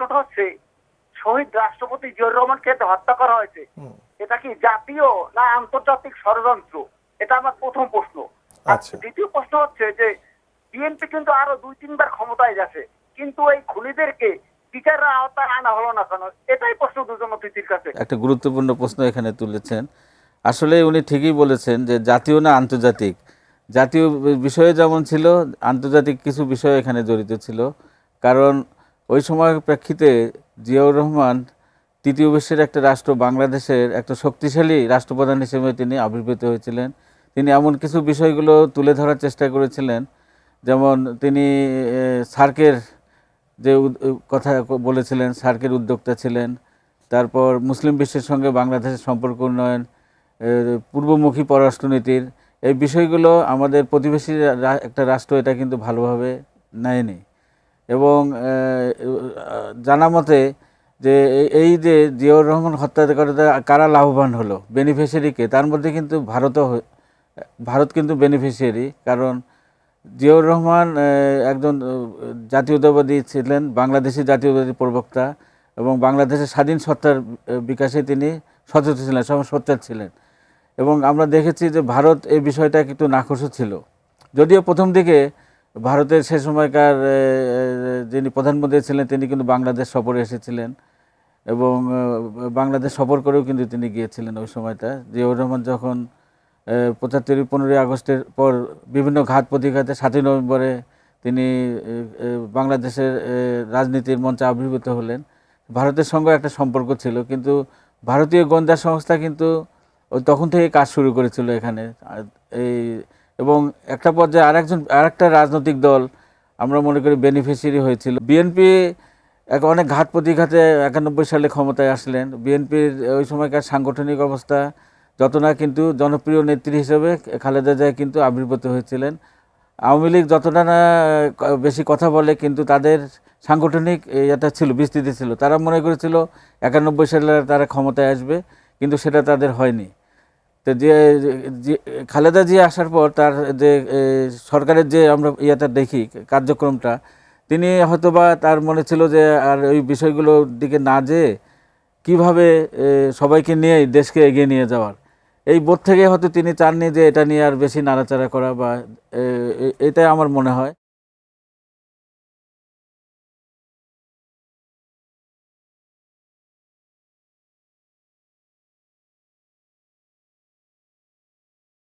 প্রশ্নটা হচ্ছে শহীদ রাষ্ট্রপতি জিয়াউর রহমানকে হত্যা করা হয়েছে, এটা কি জাতীয় না আন্তর্জাতিক ষড়যন্ত্র? এটা আমার প্রথম প্রশ্ন। আর আচ্ছা। দ্বিতীয় প্রশ্ন হচ্ছে যে বিএনপি কিন্তু আরো 2-3 বার ক্ষমতায় গেছে, কিন্তু এই খুনিদেরকে বিচারের আওতায় আনা হলো না কেন? এটাই প্রশ্ন দুজন অতিথির কাছে। একটা গুরুত্বপূর্ণ প্রশ্ন এখানে তুলেছেন। আসলে উনি ঠিকই বলেছেন যে জাতীয় না আন্তর্জাতিক, জাতীয় বিষয়ে যেমন ছিল, আন্তর্জাতিক কিছু বিষয় এখানে জড়িত ছিল। কারণ ওই সময়ের প্রেক্ষিতে জিয়াউর রহমান তৃতীয় বিশ্বের একটা রাষ্ট্র বাংলাদেশের একটা শক্তিশালী রাষ্ট্রপ্রধান হিসেবে তিনি আবির্ভূত হয়েছিলেন। তিনি এমন কিছু বিষয়গুলো তুলে ধরার চেষ্টা করেছিলেন, যেমন তিনি সার্কের যে কথা বলেছিলেন, সার্কের উদ্যোক্তা ছিলেন। তারপর মুসলিম বিশ্বের সঙ্গে বাংলাদেশের সম্পর্ক উন্নয়ন, পূর্বমুখী পররাষ্ট্রনীতির এই বিষয়গুলো আমাদের প্রতিবেশী একটা রাষ্ট্র এটা কিন্তু ভালোভাবে নেয়নি। এবং জানা মতে যে এই যে জিয়াউর রহমান হত্যা করে কারা লাভবান হলো, বেনিফিশিয়ারিকে, তার মধ্যে কিন্তু ভারত কিন্তু বেনিফিশিয়ারি। কারণ জিয়াউর রহমান একজন জাতীয়তাবাদী ছিলেন, বাংলাদেশি জাতীয়তাবাদী প্রবক্তা, এবং বাংলাদেশের স্বাধীন সত্তার বিকাশে তিনি সচেতন ছিলেন, সোচ্চার ছিলেন। এবং আমরা দেখেছি যে ভারত এই বিষয়টা একটু নাখোশ ছিল। যদিও প্রথম দিকে ভারতের সে সময়কার যিনি প্রধানমন্ত্রী ছিলেন তিনি কিন্তু বাংলাদেশ সফরে এসেছিলেন, এবং বাংলাদেশ সফর করেও কিন্তু তিনি গিয়েছিলেন ওই সময়টা। জিয়াউর রহমান যখন 75-15 আগস্টের পর বিভিন্ন ঘাত প্রতিঘাতে 7ই নভেম্বরে তিনি বাংলাদেশের রাজনীতির মঞ্চে আবির্ভূত হলেন, ভারতের সঙ্গে একটা সম্পর্ক ছিল। কিন্তু ভারতীয় গোয়েন্দা সংস্থা কিন্তু ওই তখন থেকে কাজ শুরু করেছিল এখানে। এই এবং একটা পর্যায়ে আরেকটা রাজনৈতিক দল আমরা মনে করি বেনিফিশিয়ারি হয়েছিল। বিএনপি অনেক ঘাত প্রতিঘাতে 91 সালে ক্ষমতায় আসলেন। বিএনপির ওই সময়কার সাংগঠনিক অবস্থা যত না, কিন্তু জনপ্রিয় নেত্রী হিসেবে খালেদা জিয়া কিন্তু আবির্ভূত হয়েছিলেন। আওয়ামী লীগ যতটা না বেশি কথা বলে, কিন্তু তাদের সাংগঠনিক এটা ছিল, বিস্তৃতি ছিল। তারা মনে করেছিল 91 সালে তারা ক্ষমতায় আসবে, কিন্তু সেটা তাদের হয়নি। তো যে খালেদা জিয়া আসার পর তার যে সরকারের যে আমরা ইয়েটা দেখি কার্যক্রমটা, তিনি হয়তোবা তার মনে ছিল যে আর ওই বিষয়গুলোর দিকে না যেয়ে কীভাবে সবাইকে নিয়ে দেশকে এগিয়ে নিয়ে যাওয়ার, এই বোধ থেকে হয়তো তিনি চাননি যে এটা নিয়ে আর বেশি নাড়াচাড়া করা, বা এটাই আমার মনে হয়।